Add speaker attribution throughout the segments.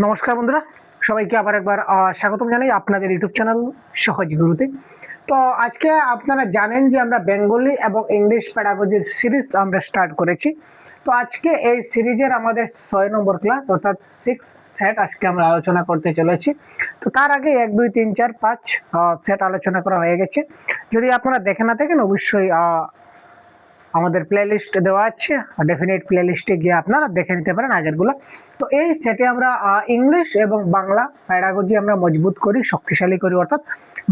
Speaker 1: নমস্কার বন্ধুরা, সবাইকে আবার একবার স্বাগতম জানাই আপনাদের ইউটিউব চ্যানেল সহজ গুরুতে। তো আজকে আপনারা জানেন যে আমরা বেঙ্গলি এবং ইংলিশ প্যাডাগজির সিরিজ আমরা স্টার্ট করেছি। তো আজকে এই সিরিজের আমাদের 6 নম্বর ক্লাস অর্থাৎ 6 সেট আজকে আমরা আলোচনা করতে চলেছি। তো তার আগে 1 2 3 4 5 সেট আলোচনা করা হয়ে গেছে। যদি আপনারা দেখে না থাকেন অবশ্যই আমাদের প্লেলিস্ট দেওয়া আছে, ডেফিনেট প্লেলিস্টে গিয়ে আপনারা দেখে নিতে পারেন আগেরগুলো। তো এই সেটে আমরা ইংলিশ এবং বাংলা প্যাডাগজি আমরা মজবুত করি, শক্তিশালী করি, অর্থাৎ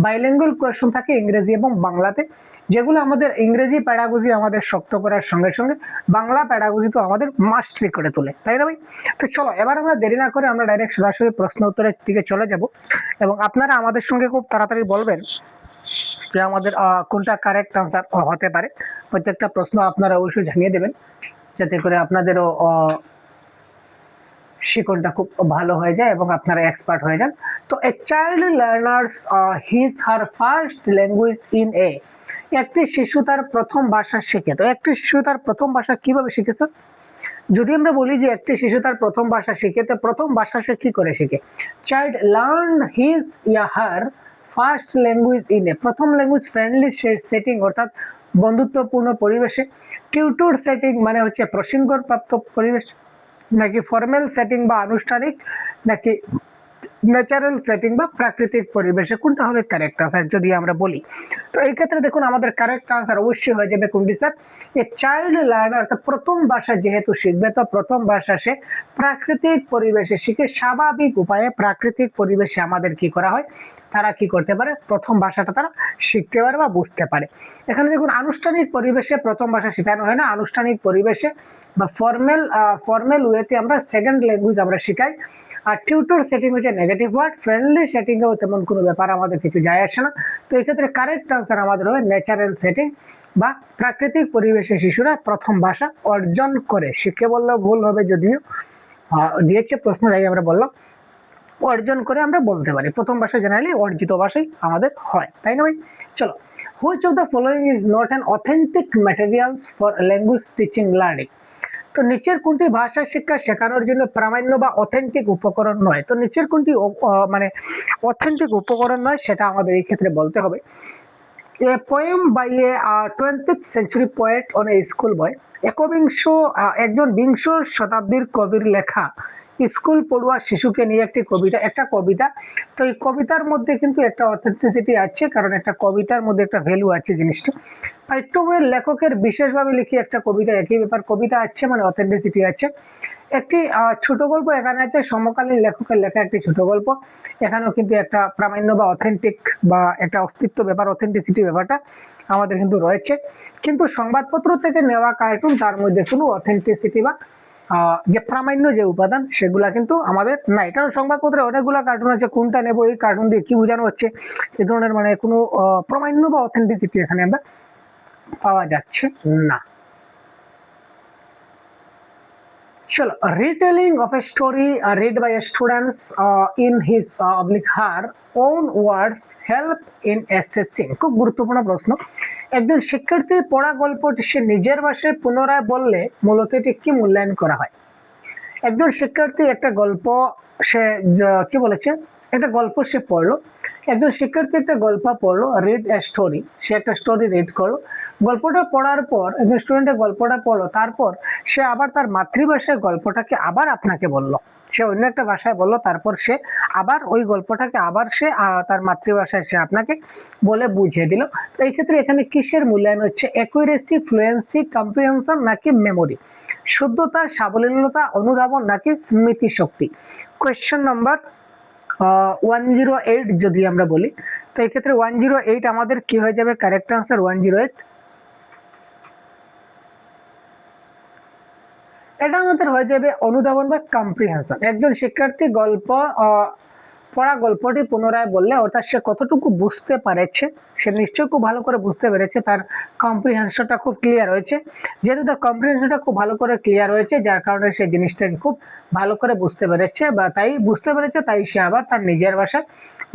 Speaker 1: বাইলিঙ্গুয়াল কোয়েশ্চন থাকে ইংরেজি এবং বাংলাতে, যেগুলো আমাদের ইংরেজি প্যাডাগজি আমাদের শক্ত করার সঙ্গে সঙ্গে বাংলা প্যাডাগজি তো আমাদের মাস্টারি করে তোলে, তাই না ভাই? তো চলো এবার আমরা দেরি না করে আমরা ডাইরেক্ট সরাসরি প্রশ্ন উত্তরের দিকে চলে যাব এবং আপনারা আমাদের সঙ্গে খুব তাড়াতাড়ি বলবেন যে আমাদের কোনটা কারেক্ট আনসার হতে পারে। প্রত্যেকটা প্রশ্ন আপনারা অবশ্যই জানিয়ে দেবেন যাতে করে আপনাদেরও শিক্ষণটা খুব ভালো হয়ে যায় এবং আপনারা এক্সপার্ট হয়ে যান। তো a child learners his her first language in a, একটি শিশু তার প্রথম ভাষা শেখে। তো একটি শিশু তার প্রথম ভাষা কিভাবে শিখেছে? যদি আমরা বলি যে একটি শিশু তার প্রথম ভাষা শিখে, তো প্রথম ভাষা সে কি করে শিখে? Child learn his yeah her first language in a, প্রথম ল্যাঙ্গুয়েজ ফ্রেন্ডলি সেটিং অর্থাৎ বন্ধুত্বপূর্ণ পরিবেশে। টিউটর সেটিং মানে হচ্ছে প্রশিক্ষণপ্রাপ্ত পরিবেশ, নাকি ফর্মাল সেটিং বা আনুষ্ঠানিক, নাকি ন্যাচারাল সেটিং বা প্রাকৃতিক পরিবেশে? কোনটা হবে কারেক্ট আনসার যদি আমরা বলি? তো এই ক্ষেত্রে দেখুন আমাদের কারেক্ট আনসার অবশ্যই হয়ে যাবে কোনটি স্যার? এ চাইল্ড লার্নার অর্থাৎ প্রথম ভাষা যেহেতু শিখবে, তো প্রথম ভাষা সে প্রাকৃতিক পরিবেশে শিখে। স্বাভাবিক উপায়ে প্রাকৃতিক পরিবেশে আমাদের কি করা হয়, তারা কি করতে পারে, প্রথম ভাষাটা তারা শিখতে পারে বা বুঝতে পারে। এখানে দেখুন আনুষ্ঠানিক পরিবেশে প্রথম ভাষা শেখানো হয় না, আনুষ্ঠানিক পরিবেশে বা ফর্মাল ওয়েতে আমরা সেকেন্ড ল্যাঙ্গুয়েজ আমরা শিখাই। আর টিউটর সেটিং হচ্ছে নেগেটিভ ওয়ার্ড, ফ্রেন্ডলি সেটিং এও তেমন কোনো ব্যাপার আমাদের কিছু যায় আসে না। তো এক্ষেত্রে কারেক্ট আনসার আমাদের হবে ন্যাচারাল সেটিং বা প্রাকৃতিক পরিবেশে শিশুরা প্রথম ভাষা অর্জন করে। শিখে বললেও ভুল হবে, যদিও দিয়েছে প্রশ্ন, তাই আমরা বললাম অর্জন করে আমরা বলতে পারি। প্রথম ভাষা জেনারেলি অর্জিত ভাষাই আমাদের হয়, তাই না ভাই? চলো, which of the following is not an authentic materials for language teaching learning? তো নিচের কোনটি ভাষা শিক্ষা শেখানোর জন্য প্রামাণ্য বা অথেন্টিক উপকরণ নয়? তো নিচের কোনটি মানে অথেন্টিক উপকরণ নয় সেটা আমাদের এই ক্ষেত্রে বলতে হবে। A poem by a 20th century poet on a school boy, একজন বিংশ শতাব্দীর কবির লেখা স্কুল পড়ুয়া শিশুকে নিয়ে একটি কবিতা। তো এই কবিতার মধ্যে কিন্তু একটা অথেন্টিসিটি আছে, কারণ একটা কবিতার মধ্যে একটা ভ্যালু আছে জিনিসটা। পাঠ্য বইয়ের লেখকের বিশেষভাবে লিখি একটা কবিতা, একই ব্যাপার, কবিতা আছে মানে অথেন্টিসিটি আছে। একটি ছোট গল্প এখানে আছে, সমকালীন লেখকের লেখা একটি ছোট গল্প। এখানেও কিন্তু একটা প্রামাণ্য বা অথেন্টিক বা একটা অস্তিত্ব ব্যাপার, অথেন্টিসিটি ব্যাপারটা আমাদের কিন্তু রয়েছে। কিন্তু সংবাদপত্র থেকে নেওয়া কার্টুন, তার মধ্যে কোনো অথেন্টিসিটি বা যে প্রামাণ্য যে উপাদান সেগুলা কিন্তু আমাদের নাই, কারণ সংবাদপত্রে অনেকগুলো কার্টুন আছে, কোনটা নেবো, এই কার্টুন দিয়ে কি বোঝানো হচ্ছে, এই ধরনের মানে কোনো প্রামাণ্য বা অথেন্টিসিটি এখানে আমরা পাওয়া যাচ্ছে না। चलो, retelling of a story read by students in his her own words help in assessing। খুব গুরুত্বপূর্ণ প্রশ্ন। একজন শিক্ষার্থী পড়া গল্পটি সে নিজের ভাষায় পুনরায় বললে মূলত এটি কি মূল্যায়ন করা হয়? একজন শিক্ষার্থী একটা গল্প সে কি বলেছে, একটা গল্প সে পড়লো, একজন শিক্ষার্থী একটা গল্প পড়লো, রিড এ স্টোরি, সে একটা স্টোরি রিড করলো। গল্পটা পড়ার পর একজন স্টুডেন্টের গল্পটা পড়লো, তারপর সে আবার তার মাতৃভাষায় গল্পটাকে আবার আপনাকে বললো, সে অন্য একটা ভাষায় বললো, তারপর সে আবার ওই গল্পটাকে আবার সে তার মাতৃভাষায় সে আপনাকে বলে বুঝিয়ে দিল। তো এই ক্ষেত্রে এখানে কিসের মূল্যায়ন হচ্ছে? অ্যাকুরেসি, ফ্লুয়েন্সি, কম্প্রিহেনশন নাকি মেমোরি? শুদ্ধতা, সাবলীলতা, অনুধাবন নাকি স্মৃতি শক্তি? কোয়েশ্চেন নাম্বার 108 যদি আমরা বলি, তো এই ক্ষেত্রে 108 আমাদের কি হয়ে যাবে কারেক্ট আনসার? 108 এটা আমাদের হয়ে যাবে অনুধাবন বা কম্প্রিহেনশন। একজন শিক্ষার্থী পড়া গল্পটি পুনরায় বললে অর্থাৎ সে কতটুকু বুঝতে পেরেছে, সে নিশ্চয়ই খুব ভালো করে বুঝতে পেরেছে, তার কম্প্রিহেনশনটা খুব ক্লিয়ার হয়েছে। যেহেতু তার কম্প্রিহেনশনটা খুব ভালো করে ক্লিয়ার হয়েছে, যার কারণে সে জিনিসটাকে খুব ভালো করে বুঝতে পেরেছে, বা তাই বুঝতে পেরেছে তাই সে আবার তার নিজের ভাষায়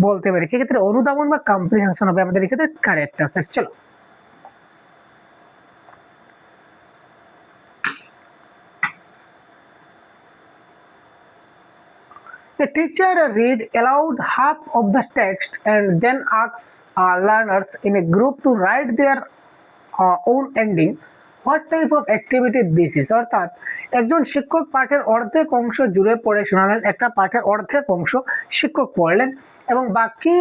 Speaker 1: বলতে পেরেছে। এক্ষেত্রে অনুধাবন বা কম্প্রিহেনশন হবে আমাদের এক্ষেত্রে কারেক্ট আনসার। চলো, A teacher read aloud half of the text and then asks learners in a group to write their own ending. What type of activity this is? অর্থাৎ একজন শিক্ষক পাঠের অর্ধেক অংশ জুড়ে পড়ে শোনালেন, একটা পাঠের অর্ধেক অংশ শিক্ষক পড়লেন এবং বাকি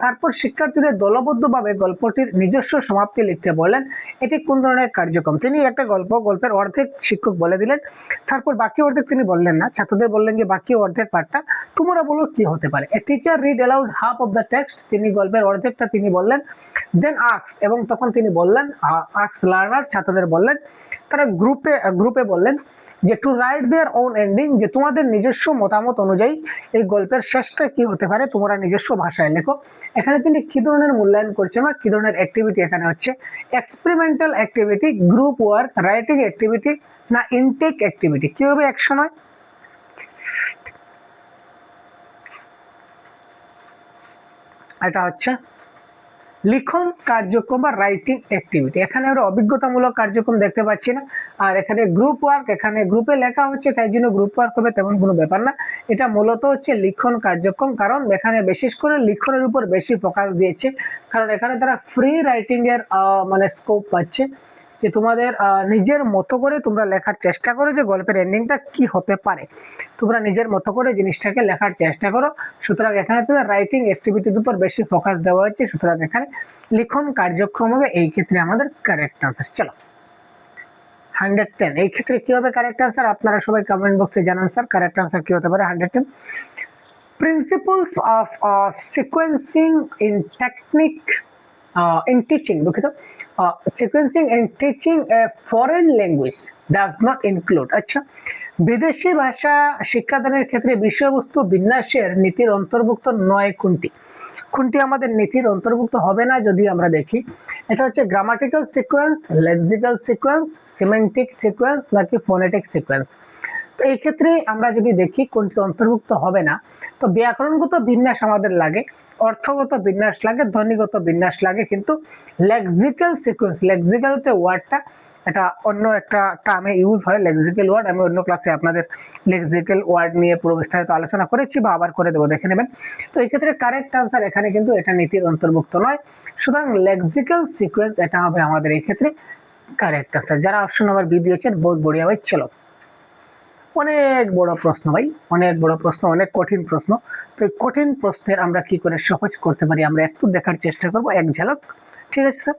Speaker 1: তারপর শিক্ষার্থীদের দলবদ্ধভাবে গল্পটির নিজস্ব সমাপ্তি লিখতে বললেন। এটি কোন ধরনের কার্যক্রম? তিনি একটা গল্পের অর্ধেক শিক্ষক বলে দিলেন, তারপর বাকি অর্ধেক তিনি বললেন না, ছাত্রদের বললেন যে বাকি অর্ধেক পাঠটা তোমরা বলো কি হতে পারে। A teacher read aloud half of the text, তিনি গল্পের অর্ধেকটা তিনি বললেন। দেন আস্ক, এবং তখন তিনি বললেন আস্ক লার্নার, ছাত্রদের বললেন, তারা গ্রুপে বললেন যে to write their own ending, যে তোমাদের নিজস্ব মতামত অনুযায়ী এই গল্পের শেষটা কি হতে পারে তোমরা নিজস্ব ভাষায় লেখো। এখানে তিনি কি ধরনের মূল্যায়ন করছে না কি ধরনের অ্যাক্টিভিটি এখানে হচ্ছে? Experimental activity, group work, writing activity না ইনটেক অ্যাক্টিভিটি? কিভাবে অ্যাকশন হয়? এটা হচ্ছে লিখন কার্যক্রম বা রাইটিং অ্যাক্টিভিটি। এখানে আমরা অভিজ্ঞতামূলক কার্যক্রম দেখতে পাচ্ছি না। আর এখানে গ্রুপ ওয়ার্ক, এখানে গ্রুপে লেখা হচ্ছে তাই জন্য গ্রুপ ওয়ার্ক হবে তেমন কোনো ব্যাপার না। এটা মূলত হচ্ছে লিখন কার্যক্রম, কারণ এখানে বিশেষ করে লিখনের উপর বেশি ফোকাস দিয়েছে, কারণ এখানে তারা ফ্রি রাইটিং এর মানে স্কোপ পাচ্ছে, যে তোমাদের নিজের মতো করে তোমরা লেখার চেষ্টা করো যে গল্পের এন্ডিংটা কি হতে পারে, তোমরা নিজের মতো করে জিনিসটাকে লেখার চেষ্টা করো। সুতরাং এখানে তোমাদের রাইটিং অ্যাক্টিভিটির উপর বেশি ফোকাস দেওয়া হচ্ছে, সুতরাং এখানে লিখন কার্যক্রম হবে এই ক্ষেত্রে আমাদের কারেক্ট আনসার। চলো 110, এই ক্ষেত্রে কি হবে কারেক্ট আনসার? আপনারা সবাই কমেন্ট বক্সে জানান স্যার কারেক্ট আনসার কি হতে পারে 110। Principles of sequencing in technique in teaching, দুঃখিত, sequencing and teaching a foreign language does not include, আচ্ছা, বিদেশি ভাষা শিক্ষাদানের ক্ষেত্রে বিষয়বস্তু বিন্যাসের নীতির অন্তর্ভুক্ত নয় কোনটি? কোনটি আমাদের নীতির অন্তর্ভুক্ত হবে না যদি আমরা দেখি? এটা হচ্ছে grammatical sequence, lexical sequence, semantic sequence নাকি ফোনেটিক সিকোয়েন্স। তো এই ক্ষেত্রে আমরা যদি দেখি কোনটি অন্তর্ভুক্ত হবে না, তো ব্যাকরণগত বিন্যাস আমাদের লাগে, অর্থগত বিন্যাস লাগে, ধ্বনিগত বিন্যাস লাগে, কিন্তু লেক্সিক্যাল সিকোয়েন্স, লেক্সিক্যাল যে ওয়ার্ডটা এটা অন্য একটা টার্মে ইউজ হয়, লেক্সিক্যাল ওয়ার্ড। আমি অন্য ক্লাসে আপনাদের লেক্সিক্যাল ওয়ার্ড নিয়ে পুরো বিস্তারিত আলোচনা করেছি বা আবার করে দেবো, দেখে নেবেন। তো এই ক্ষেত্রে কারেক্ট আনসার এখানে কিন্তু এটা নীতির অন্তর্ভুক্ত নয়, সুতরাং লেক্সিক্যাল সিকোয়েন্স এটা হবে আমাদের এই ক্ষেত্রে কারেক্ট আনসার। যারা অপশন নাম্বার বি দিয়েছেন বহুত বড়িয়া ভাই। চলো অনেক বড় প্রশ্ন ভাই, অনেক বড় প্রশ্ন, অনেক কঠিন প্রশ্ন। তো কঠিন প্রশ্নের আমরা কি করে সহজ করতে পারি আমরা একটু দেখার চেষ্টা করব, এক ঝলক। ঠিক আছে sir.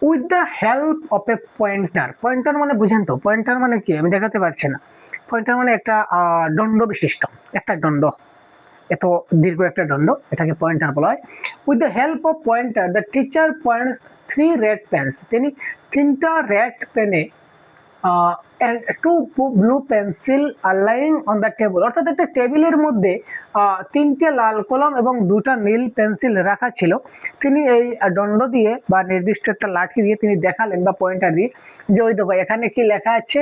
Speaker 1: With the help of A pointer, pointer মানে বুঝেন তো, পয়েন্টার মানে কি আমি দেখাতে পারছি না। পয়েন্টার মানে একটা দণ্ড বিশিষ্ট একটা দণ্ড, এত দীর্ঘ একটা দণ্ড, এটাকে পয়েন্টার বলা হয়। With the help of pointer the teacher points 3 red pens, তিনি 3টা রেড পেনে and 2 blue pencil are lying on the table, অর্থাৎ একটা টেবিলের মধ্যে 3টে লাল কলম এবং 2টা নীল পেন্সিল রাখা ছিল। তিনি এই দণ্ড দিয়ে বা নির্দিষ্ট একটা লাঠি দিয়ে তিনি দেখালেন বা পয়েন্টার দিয়ে যে ওই দেখো এখানে কি লেখা আছে,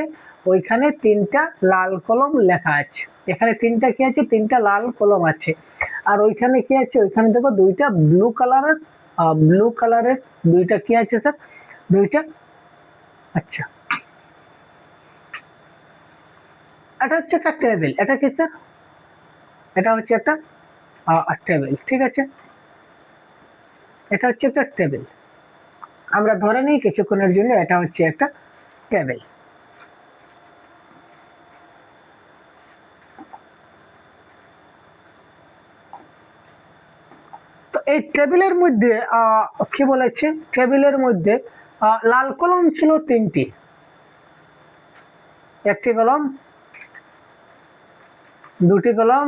Speaker 1: ওইখানে 3টা লাল কলম লেখা আছে, এখানে 3টা কি আছে, 3টা লাল কলম আছে, আর ওইখানে কি আছে, ওইখানে দেখো 2টা ব্লু কালারের 2টা কি আছে স্যার, 2টা, আচ্ছা এটা হচ্ছে একটা টেবিল, এটা কি স্যার, এটা হচ্ছে একটা টেবিল। ঠিক আছে, এটা হচ্ছে একটা টেবিল, আমরা ধরে নিই কিছুক্ষণের জন্য এটা হচ্ছে একটা টেবিল। তো এই টেবিলের মধ্যে কি বলেছে, টেবিলের মধ্যে লাল কলম ছিল 3টি, একটি কলম, 2টি কলম,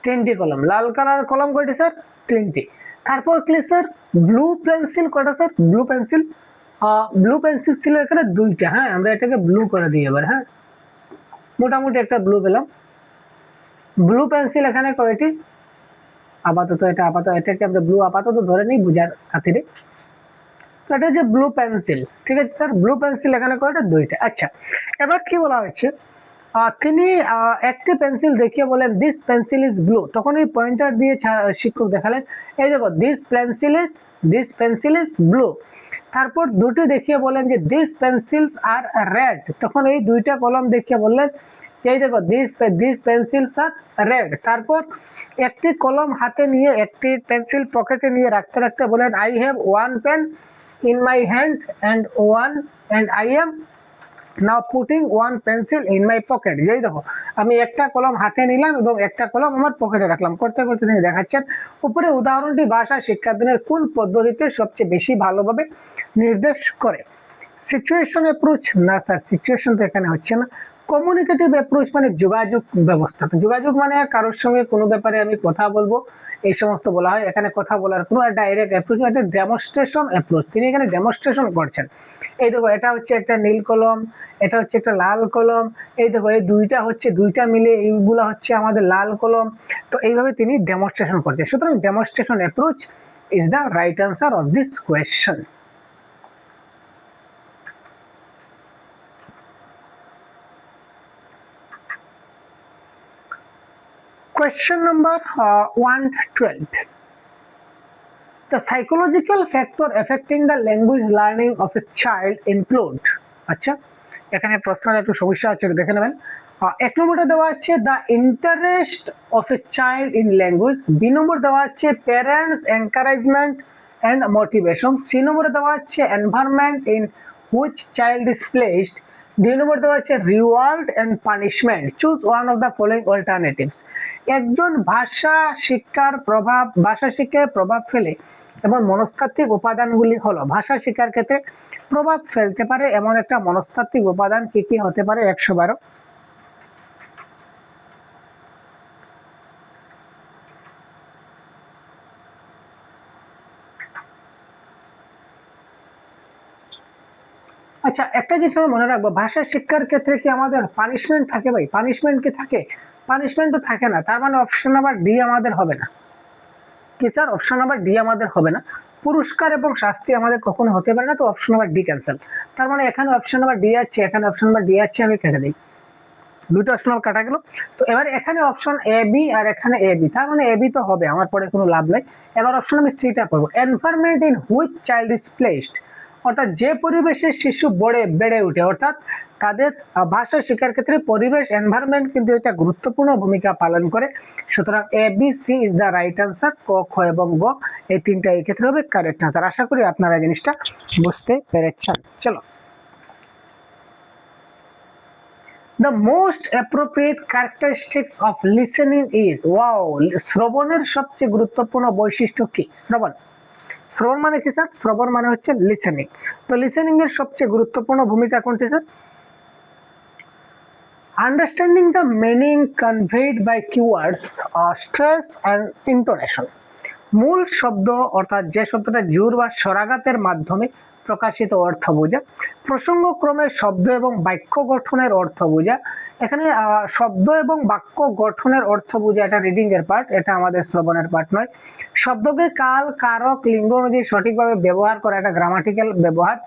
Speaker 1: 3টি কলম। লাল কালার কলম কয়টি স্যার, 3টি। তারপর কি স্যার, ব্লু পেন্সিল কয়টা স্যার, ব্লু পেন্সিল ছিল এখানে 2টা। হ্যাঁ, আমরা এটাকে ব্লু করে দিই এবার। হ্যাঁ, মোটামুটি একটা ব্লু পেলাম। ব্লু পেন্সিল এখানে কয়টি, আপাতত এটাকে আমরা ব্লু আপাতত ধরে নিই বুঝার খাতিরে। তো এটা হচ্ছে ব্লু পেন্সিল। ঠিক আছে স্যার, ব্লু পেন্সিল এখানে কয়টা, 2টা। আচ্ছা, এবার কি বলা হয়েছে, তিনি একটি পেন্সিল দেখিয়ে বলেন দিস পেন্সিল ইজ ব্লু, তখন এই পয়েন্টার দিয়ে শিক্ষক দেখালেন এই দেখো দিস পেন্সিল ইজ ব্লু। তারপর দুটি দেখিয়ে বলেন যে দিস পেন্সিলস আর রেড, তখন এই দুইটা কলম দেখিয়ে বললেন এই দেখো দিস পেন্সিলস আর রেড। তারপর একটি কলম হাতে নিয়ে একটি পেন্সিল পকেটে নিয়ে রাখতে রাখতে বলেন I have one pen in my hand and I am now putting one pencil in my pocket. যেই দেখো আমি একটা কলম হাতে নিলাম এবং একটা কলম আমার পকেটে রাখলাম, করতে করতে তিনি দেখাচ্ছেন উপরে উদাহরণটি ভাষা শিক্ষার্থীদের কোন পদ্ধতিতে সবচেয়ে বেশি ভালোভাবে নির্দেশ করে? সিচুয়েশন অ্যাপ্রোচ না স্যার, সিচুয়েশন তো এখানে হচ্ছে না। কমিউনিকেটিভ অ্যাপ্রোচ মানে যোগাযোগ ব্যবস্থা, তো যোগাযোগ মানে কারোর সঙ্গে কোনো ব্যাপারে আমি কথা বলবো এই সমস্ত বলা হয়। এখানে কথা বলার কোনো ডাইরেক্ট অ্যাপ্রোচ, একটা ডেমনস্ট্রেশন অ্যাপ্রোচ, তিনি এখানে ডেমনস্ট্রেশন করছেন। এই দেখো এটা হচ্ছে একটা নীল কলম, এটা হচ্ছে একটা লাল কলম, এই দেখো এই দুইটা মিলে এইগুলা হচ্ছে আমাদের লাল কলম। তো এইভাবে তিনি ডেমনস্ট্রেশন করছেন, সুতরাং demonstration approach is the right answer of this question. Question number 112. The psychological factor affecting the language learning of a child include. আচ্ছা, এখানে প্রশ্নের একটু সমস্যা আছে, দেখে নেবেন। এক নম্বরটা দেওয়া আছে the interest of a child in language, B number দেওয়া আছে parents encouragement and motivation, C নম্বরে দেওয়া আছে environment in which child is placed, দুই নম্বর দেওয়া আছে reward and punishment, choose one of the following alternatives. একজন ভাষা শিক্ষার প্রভাব ফেলে এবং মনস্তাত্ত্বিক উপাদানগুলি হলো ভাষা শিক্ষার ক্ষেত্রে প্রভাব ফেলতে পারে এমন একটা মনস্তাত্ত্বিক উপাদান কি কি হতে পারে? 112। আচ্ছা, একটা জিনিস আমরা মনে রাখবো, ভাষা শিক্ষার ক্ষেত্রে কি আমাদের পানিশমেন্ট থাকে? ভাই পানিশমেন্ট কি থাকে? পানিশমেন্ট তো থাকে না, তার মানে অপশন নাম্বার ডি আমাদের হবে না। কি স্যার? অপশন নাম্বার ডি আমাদের হবে না, পুরস্কার এবং শাস্তি আমাদের কখনো হতে পারে না, তো অপশন নাম্বার ডি ক্যান্সেল। তার মানে এখানে অপশন নাম্বার ডি আছে, এখানে অপশন নাম্বার ডি আছে, আমি কেটে দিই, দুটো অপশন কাটা গেল। তো এবার এখানে অপশন এ বি আর এখানে এ বি, তার মানে এ বি তো হবে, আমার পরে কোনো লাভ নাই। এবার অপশন আমি সিটা করবো, environment in which child is placed, অর্থাৎ যে পরিবেশে শিশু বেড়ে ওঠে, অর্থাৎ তাদের ভাষা শিক্ষার ক্ষেত্রে পরিবেশ এনভায়রনমেন্ট কিন্তু এটা গুরুত্বপূর্ণ ভূমিকা পালন করে। সুতরাং A B C is the right answer, ক খ এবং গ এই তিনটা এই ক্ষেত্রে হবে কারেক্ট আনসার। আশা করি আপনারা জিনিসটা বুঝতে পেরেছেন। চলো, the most appropriate characteristics of listening is, wow, শ্রবণের সবচেয়ে গুরুত্বপূর্ণ বৈশিষ্ট্য কি? শ্রবণ মানে কি স্যার? শ্রবণ মানে হচ্ছে লিসেনিং। তো লিসেনিং এর সবচেয়ে গুরুত্বপূর্ণ ভূমিকা কোনটি sir? Understanding the meaning conveyed by keywords, stress and intonation, মূল শব্দ অর্থাৎ যে শব্দটা জোর বা স্বরাঘাতের মাধ্যমে প্রকাশিত অর্থ বোঝা, প্রসঙ্গক্রমে শব্দ এবং বাক্য গঠনের অর্থ বোঝা। এখানে শব্দ এবং বাক্য গঠনের অর্থ বোঝা এটা রিডিং এর পার্ট, এটা আমাদের শ্রবণের পার্ট নয়। শব্দকে কাল, কারক, লিঙ্গ অনুযায়ী সঠিকভাবে ব্যবহার করা এটা গ্রামাটিক্যাল ব্যবহার।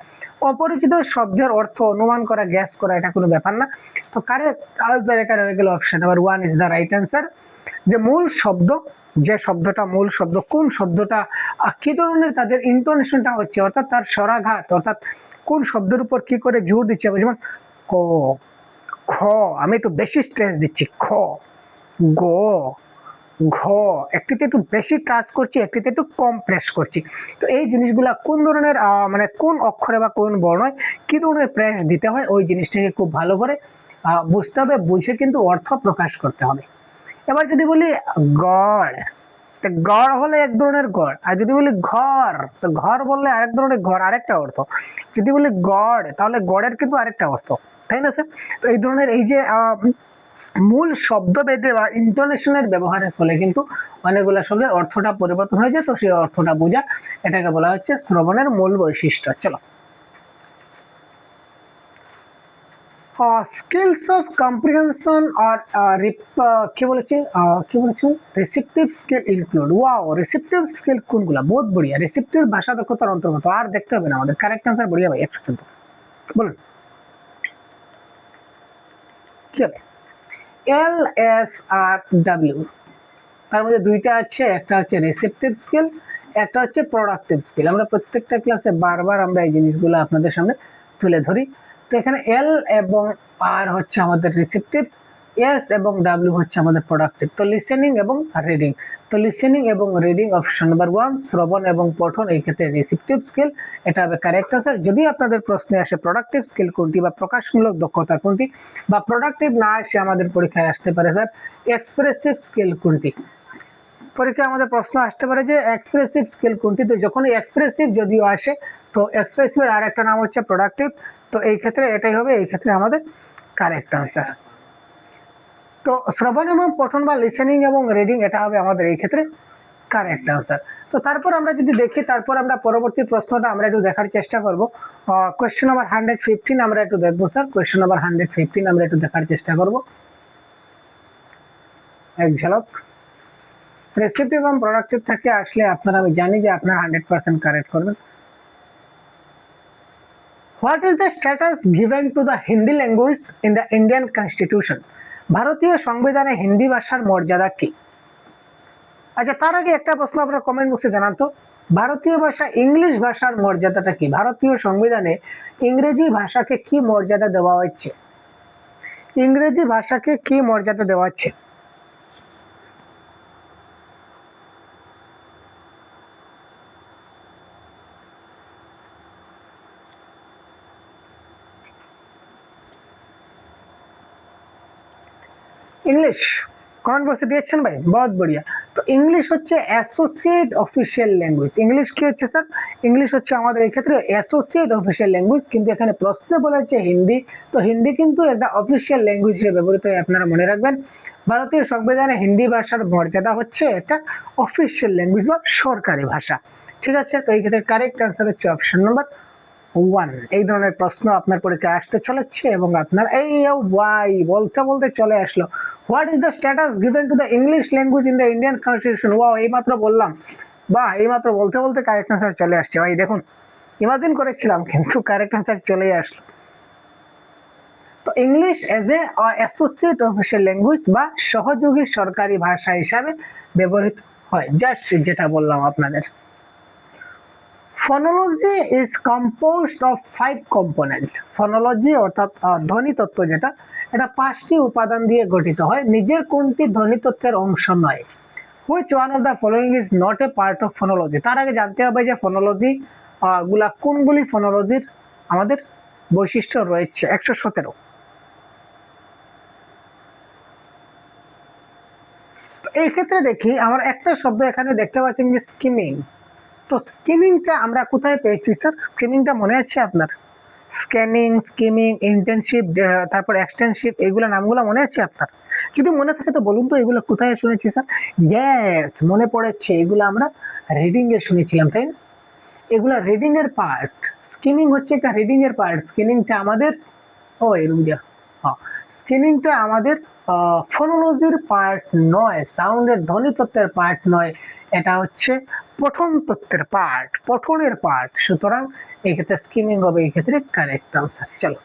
Speaker 1: অপরিচিত শব্দের অর্থ অনুমান করা, গ্যাস করা এটা কোনো ব্যাপার না। তো কারেক্ট আনসার এখানে হয়ে গেল option number 1 is the right answer. যে মূল শব্দ, যে শব্দটা মূল শব্দ, কোন শব্দটা কি ধরনের তাদের ইন্টোনেশনটা হচ্ছে, অর্থাৎ তার স্বরাঘাত, অর্থাৎ কোন শব্দের উপর কি করে জোর দিচ্ছে, যেমন ক, খ, আমি একটু বেশি স্ট্রেস দিচ্ছি, খ, গ, ঘ, একটিতে একটু বেশি কাজ করছি, একটিতে একটু কম প্রেস করছি। তো এই জিনিসগুলা কোন ধরনের মানে কোন অক্ষরে বা কোন বর্ণয় কি ধরনের প্রেস দিতে হয়, ওই জিনিসটাকে খুব ভালো করে বুঝতে হবে, বুঝে কিন্তু অর্থ প্রকাশ করতে হবে। এবার যদি বলি গড়, গড় হলে এক ধরনের গড়, আর যদি বলি ঘর, তো ঘর বললে আরেক ধরনের ঘর, আরেকটা অর্থ। যদি বলি গড়, তাহলে গড়ের কিন্তু আরেকটা অর্থ, তাই না স্যার? তো এই ধরনের এই যে মূল শব্দভেদে বা ইন্টোনেশনের ব্যবহারের ফলে কিন্তু অনেকগুলো শব্দের অর্থটা পরিবর্তন হয়ে যায়, তো সেই অর্থটা বোঝা এটাকে বলা হচ্ছে শ্রবণের মূল বৈশিষ্ট্য। চলো, স্কিলস অফ কম্প্রিহেনশন আর কি বলেছি receptive skill include. Wow, receptive skill কোনগুলা? বহুত বড়িয়া, রিসিপটিভ ভাষা দক্ষতার অন্তর্গত। আর দেখতে হবে না আমাদের, কারেক্ট আনসার বড়িয়া ভাই 114। বলুন কি হবে? এল এস আর ডাব্লিউ, তার মধ্যে দুইটা আছে, একটা হচ্ছে রিসিপটিভ স্কিল, একটা হচ্ছে প্রোডাক্টিভ স্কিল। আমরা প্রত্যেকটা ক্লাসে বারবার আমরা এই জিনিসগুলো আপনাদের সামনে তুলে ধরি। তো এখানে এল এবং আর হচ্ছে আমাদের রিসেপটিভ, এস এবং ডাব্লিউ হচ্ছে আমাদের প্রোডাক্টিভ। তো লিসেনিং এবং রিডিং, তো লিসেনিং এবং রিডিং অপশন নাম্বার 1, শ্রবণ এবং পঠন এই ক্ষেত্রে রিসেপটিভ স্কিল, এটা হবে কারেক্ট আনসার। যদি আপনাদের প্রশ্নে আসে প্রোডাক্টিভ স্কিল কোনটি বা প্রকাশমূলক দক্ষতা কোনটি, বা প্রোডাক্টিভ না আসে আমাদের পরীক্ষায় আসতে পারে স্যার এক্সপ্রেসিভ স্কিল কোনটি, পরীক্ষায় আমাদের প্রশ্ন আসতে পারে যে এক্সপ্রেসিভ স্কিল কোনটি। তো যখন এক্সপ্রেসিভ যদিও আসে, তো এক্সপ্রেসিভের আর একটা নাম হচ্ছে প্রোডাক্টিভ। তো এই ক্ষেত্রে এটাই হবে এই ক্ষেত্রে আমাদের কারেক্ট আনসার। তো শ্রবণ এবং পঠন বা লিসেনিং এবং রিডিং এটা হবে আমাদের এই ক্ষেত্রে কারেক্ট আনসার। তো তারপর আমরা যদি দেখি, তারপর আমরা পরবর্তী প্রশ্নটা আমরা একটু দেখার চেষ্টা করব। কোয়েশ্চেন নাম্বার 115 আমরা একটু দেখবো স্যার। কোয়েশ্চেন নাম্বার 115 আমরা একটু দেখার চেষ্টা করব, এক ঝলক। রেসিপি এবং প্রোডাক্টিভ থেকে আসলে আপনারা, আমি জানি যে আপনারা 100% কারেক্ট করবেন। What is the status given to the Hindi language in the Indian constitution? ভারতীয় সংবিধানে হিন্দি ভাষার মর্যাদা কি? আচ্ছা, তার আগে একটা প্রশ্ন আপনারা কমেন্ট বক্সে জানান তো, ভারতীয় ভাষা ইংলিশ ভাষার মর্যাদাটা কি? ভারতীয় সংবিধানে ইংরেজি ভাষাকে কি মর্যাদা দেওয়া হচ্ছে? ইংরেজি ভাষাকে কি মর্যাদা দেওয়া হচ্ছে? इंग्लिश कमेंट बॉक्स दिएছেন ভাই, बहुत बढ़िया। তো ইংলিশ হচ্ছে অ্যাসোসিয়েট অফিশিয়াল ল্যাঙ্গুয়েজ। ইংলিশ কি হচ্ছে স্যার? ইংলিশ হচ্ছে আমাদের এই ক্ষেত্রে অ্যাসোসিয়েট অফিশিয়াল ল্যাঙ্গুয়েজ, কিন্তু এখানে প্রশ্নে বলা হচ্ছে হিন্দি। তো হিন্দি কিন্তু একটা অফিশিয়াল ল্যাঙ্গুয়েজ হিসেবে ব্যবহৃত হয়, আপনারা মনে রাখবেন। ভারতীয় সংবিধানে হিন্দি ভাষার মর্যাদা হচ্ছে একটা অফিশিয়াল ল্যাঙ্গুয়েজ বা সরকারি ভাষা, ঠিক আছে। তো এই ক্ষেত্রে কারেক্ট আনসার হচ্ছে অপশন নাম্বার 1। এই ধরনের প্রশ্ন আপনার পরীক্ষায় আসতে চলেছে এবং আপনার এই ওয়াই বলতে বলতে চলে আসলো। What is the status given to the English language in the Indian constitution? Wow, এইমাত্র বললাম, বা এইমাত্র বলতে বলতে কারেক্ট আনসার চলে আসছে ভাই। দেখুন, ইমাজিন করেছিলাম কিন্তু কারেক্ট আনসার চলে আসলো। তো English as a associate official language বা সহযোগী সরকারি ভাষা হিসাবে ব্যবহৃত হয়, জাস্ট যেটা বললাম আপনাদের। Phonology is composed of 5 component. Phonology অর্থাৎ ধ্বনি তত্ত্ব যেটা, এটা 5টি উপাদান দিয়ে গঠিত হয়। নিজের কোনটি ধ্বনি তত্ত্বের অংশ নয়? Which one of the following is not A part of phonology? তার আগে জানতে হবে যে ফনোলজি গুলা কোনগুলি, ফনোলজির আমাদের বৈশিষ্ট্য রয়েছে 117। এই ক্ষেত্রে দেখি আমরা একটা শব্দ এখানে দেখতে পাচ্ছি যে স্কিমিং। তো স্কিমিংটা আমরা কোথায় পেয়েছি স্যার? স্কিমিংটা মনে আছে আপনার? স্ক্যানিং, স্কিমিং, ইন্টেনসিভ, তারপর এক্সটেনসিভ, এইগুলো নামগুলো মনে আছে আপনার? যদি মনে থাকে তো বলুন তো এগুলো কোথায় শুনেছি স্যার? ইয়েস, মনে পড়েছে, এগুলো আমরা রিডিং এ শুনেছিলাম, তাই না? এগুলো রিডিং এর পার্ট। স্কিমিং হচ্ছে একটা রিডিং এর পার্ট। স্কিমিংটা আমাদের স্কিমিংটা আমাদের ফোনোলজির পার্ট নয়, সাউন্ডের ধ্বনি তত্ত্বের পার্ট নয়, এটা হচ্ছে পঠন তত্ত্বের পার্ট, পঠনের পার্ট। সুতরাং এই ক্ষেত্রে স্কিমিং হবে এই ক্ষেত্রে কারেক্ট আনসার। চলো,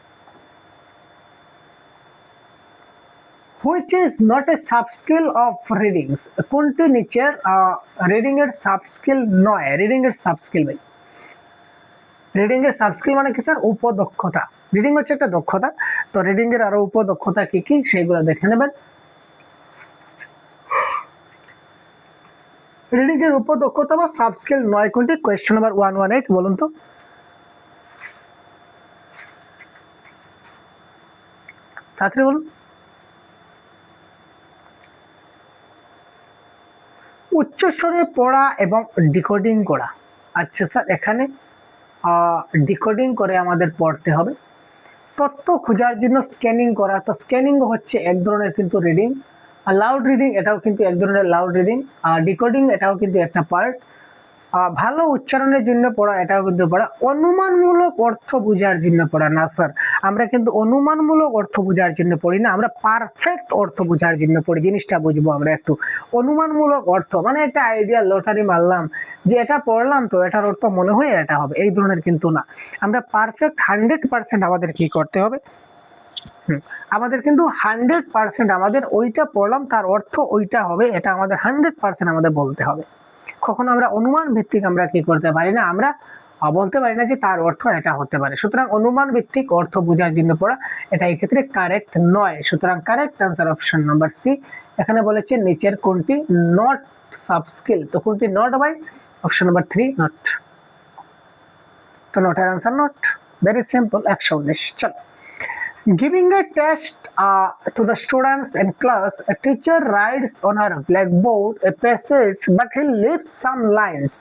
Speaker 1: which is not a subskill of reading? কোনটি নিচের রিডিং এর সাবস্কিল নয়? রিডিং এর সাবস্কিল ভাই, রিডিং এর সাবস্কিল মানে কি স্যার? উপদক্ষতা। রিডিং হচ্ছে একটা দক্ষতা, তো রিডিং এর আরো উপদক্ষতা কি কি সেগুলো দেখে নেবেন। রিডিং এর উপদক্ষতা বা সাবস্কিল নয় কোনটি? কোয়েশ্চেন নাম্বার 118 বলুন তো, তাড়াতাড়ি বলুন। উচ্চস্বরে পড়া এবং ডিকোডিং করা। আচ্ছা স্যার, এখানে ডিকোডিং করে আমাদের পড়তে হবে। তথ্য খোঁজার জন্য স্ক্যানিং করা, তো স্ক্যানিং হচ্ছে এক ধরনের কিন্তু রিডিং। আর লাউড রিডিং এটাও কিন্তু এক ধরনের লাউড রিডিং। আর ডিকোডিং এটাও কিন্তু একটা পার্ট। ভালো উচ্চারণের জন্য পড়া, এটাও কিন্তু পড়া। অনুমানমূলক অর্থ বোঝার জন্য পড়া না স্যার, আমরা কিন্তু অনুমানমূলক অর্থ বোঝার জন্য পড়ি না, আমরা পারফেক্ট অর্থ বোঝার জন্য পড়ি। জিনিসটা বুঝবো আমরা একটু। অনুমানমূলক অর্থ মানে একটা আইডিয়া লটারি মারলাম যে এটা পড়লাম তো এটার অর্থ মনে হয় এটা হবে, এই ধরনের কিন্তু না। আমরা পারফেক্ট 100% আমাদের কি করতে হবে? আমাদের কিন্তু 100% আমাদের ওইটা পড়লাম তার অর্থ ওইটা হবে, এটা আমাদের 100% আমাদের বলতে হবে। কখনো আমরা অনুমান ভিত্তিক আমরা কি করতে পারি না, আমরা বলতে পারি না যে তার অর্থ এটা হতে পারে। সুতরাং অনুমান ভিত্তিক অর্থ বোঝার জন্য পড়া এটা এই ক্ষেত্রে কারেক্ট নয়। সুতরাং correct answer option number C. এখানে বলেছে নিচের কোনটি নট সাব স্কিল, তো কোনটি not by option number 3 not. তো নটের আনসার নট, ভেরি সিম্পল। 119। চল, giving a test to the students in class, a teacher writes on her blackboard a passage but he leaves some lines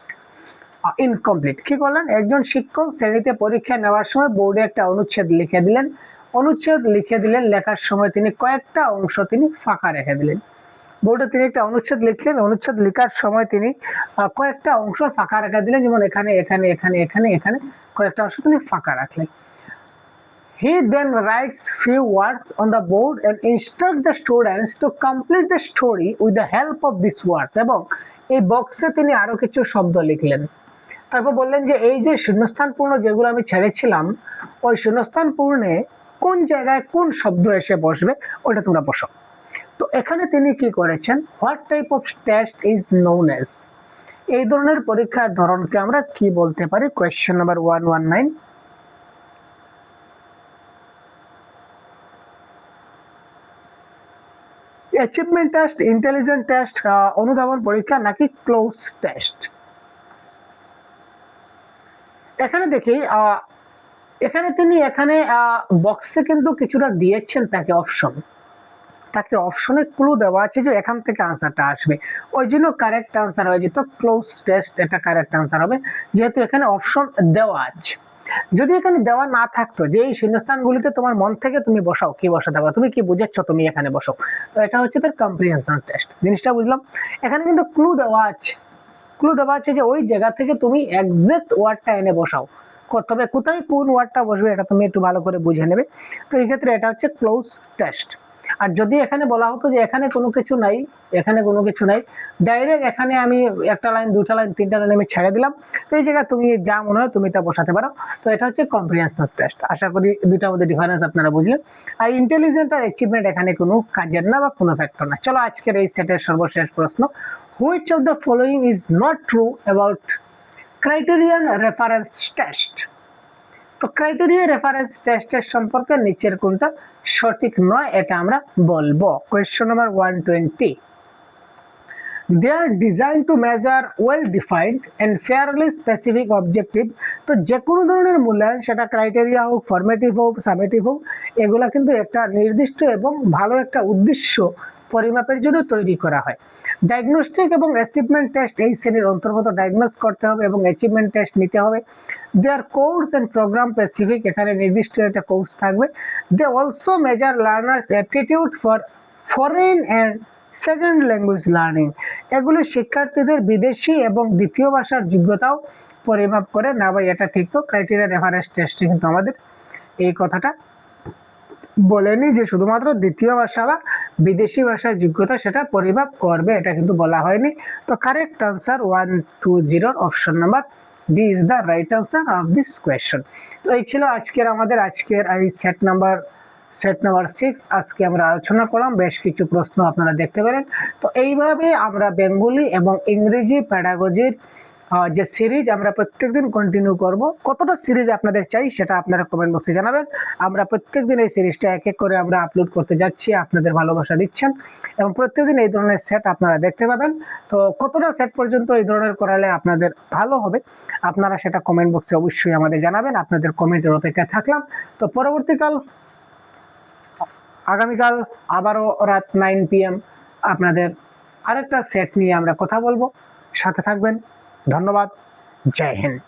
Speaker 1: incomplete. কি করলেন, একজন শিক্ষক শ্রেণীতে পরীক্ষা নেওয়ার সময় বোর্ডে একটা অনুচ্ছেদ লিখে দিলেন। অনুচ্ছেদ লিখে দিলেন, লেখার সময় তিনি কয়েকটা অংশ তিনি ফাঁকা রেখে দিলেন। বোর্ডে তিনি একটা অনুচ্ছেদ লিখলেন, অনুচ্ছেদ লেখার সময় তিনি কয়েকটা অংশ ফাঁকা রেখে দিলেন, যেমন এখানে এখানে এখানে এখানে এখানে কয়েকটা অংশ তিনি ফাঁকা রাখলেন। He then writes few words on the board and instructs the students to complete the story with the help of these words. এবং এই বক্সে তিনি আরো কিছু শব্দ লিখলেন। তারপর বললেন যে এই যে শূন্যস্থান পূর্ণ যেগুলো আমি ছেড়েছিলাম, ওই শূন্যস্থান পূর্ণে কোন জায়গায় কোন শব্দ এসে বসবে ওটা তোমরা বসো। তো এখানে তিনি কি করেছেন, what type of test is known as, এই ধরনের পরীক্ষার ধরনকে আমরা কি বলতে পারি? Question number 119। Achievement test, intelligent test, অনুধাবন পরীক্ষা নাকি ক্লোজ টেস্ট? এখানে দেখি এখানে তিনি এখানে বক্সে কিন্তু কিছুটা দিয়েছেন তাকে অপশন, তাকে অপশনে ক্লু দেওয়া আছে যে এখান থেকে আনসারটা আসবে, ওই জন্য কারেক্ট আনসার হয়ে যেত ক্লোজ টেস্ট, এটা কারেক্ট আনসার হবে যেহেতু এখানে অপশন দেওয়া আছে। যদি এখানে দেওয়া না থাকতো যে এই শূন্যস্থানগুলিতে তোমার মন থেকে তুমি বসাও, কি বসাতে পারো, তুমি কি বুঝাচ্ছ তুমি এখানে বসো, তো এটা হচ্ছে তার কম্প্রিহেনশন টেস্ট। জিনিসটা বুঝলাম। এখানে কিন্তু ক্লু দেওয়া আছে, ক্লু দেওয়া আছে যে ওই জায়গা থেকে তুমি এক্সাক্ট ওয়ার্ডটা এনে বসাও, তবে কোথায় কোন ওয়ার্ডটা বসবে এটা তুমি একটু ভালো করে বুঝে নেবে। তো এই ক্ষেত্রে এটা হচ্ছে ক্লোজ টেস্ট। আর যদি এখানে বলা হতো যে এখানে কোনো কিছু নাই, এখানে কোনো কিছু নাই, ডাইরেক্ট এখানে আমি একটা লাইন, দুটা লাইন, তিনটা লাইন আমি ছেড়ে দিলাম, তো এই জায়গায় তুমি যা মনে হয় তুমি তা বসাতে পারো। তো এটা হচ্ছে কম্প্রিহেনশন টেস্ট। আশা করি দুটার মধ্যে ডিফারেন্স আপনারা বুঝলেন। আর ইন্টেলিজেন্ট আর অ্যাচিভমেন্ট এখানে কোনো কাজের না বা কোনো ফ্যাক্টর না। চলো আজকের এই সেটের সর্বশেষ প্রশ্ন, which of the following is not true about criterion reference test? তো ক্রাইটেরিয়া রেফারেন্স টেস্টের সম্পর্কে নিচের কোনটা সঠিক নয় এটা আমরা বলবো। Question number 120। They are designed to measure well-defined and fairly specific objective. তো যে কোনো ধরনের মূল্যায়ন, সেটা ক্রাইটেরিয়া হোক, ফরমেটিভ হোক, সামেটিভ হোক, এগুলা কিন্তু একটা নির্দিষ্ট এবং ভালো একটা উদ্দেশ্য পরিমাপের জন্য তৈরি করা হয়। ডায়াগনস্টিক এবং অ্যাচিভমেন্ট টেস্ট এই শ্রেণীর অন্তর্গত। ডায়াগনোস করতে হবে এবং অ্যাচিভমেন্ট টেস্ট নিতে হবে। They are course and program specific, এখানে নির্দিষ্ট একটা কোর্স থাকবে। They also measure learners aptitude for foreign and second language learning, এগুলো শিক্ষার্থীদের বিদেশি এবং দ্বিতীয় ভাষার যোগ্যতাও পরিমাপ করে। না ভাই এটা ঠিক, তো ক্রাইটেরিয়া রেফারেন্স টেস্টে কিন্তু আমাদের এই কথাটা বলেনি যে শুধুমাত্র দ্বিতীয় ভাষা বা বিদেশি ভাষার যোগ্যতা সেটা পরিমাপ করবে, এটা কিন্তু বলা হয়নি। তো correct answer 120 option number D is the right answer of this question. তো এই ছিল আজকের এই সেট নাম্বার 6 আজকে আমরা আলোচনা করলাম। বেশ কিছু প্রশ্ন আপনারা দেখতে পেলেন। তো এইভাবে আমরা বেঙ্গলি এবং ইংরেজি প্যাডাগজির যে সিরিজ আমরা প্রত্যেকদিন কন্টিনিউ করব। কতটা সিরিজ আপনাদের চাই সেটা আপনারা কমেন্ট বক্সে জানাবেন। আমরা প্রত্যেকদিন এই সিরিজটা এক এক করে আমরা আপলোড করতে যাচ্ছি, আপনাদের ভালোবাসা দিচ্ছেন এবং প্রত্যেকদিন এই ধরনের সেট আপনারা দেখতে পাবেন। তো কতটা সেট পর্যন্ত এই ধরনের করালে আপনাদের ভালো হবে আপনারা সেটা কমেন্ট বক্সে অবশ্যই আমাদের জানাবেন। আপনাদের কমেন্টের অপেক্ষায় থাকলাম। তো আগামীকাল আবারও রাত 9 PM আপনাদের আরেকটা সেট নিয়ে আমরা কথা বলবো। সাথে থাকবেন। ধন্যবাদ। জয় হিন্দ।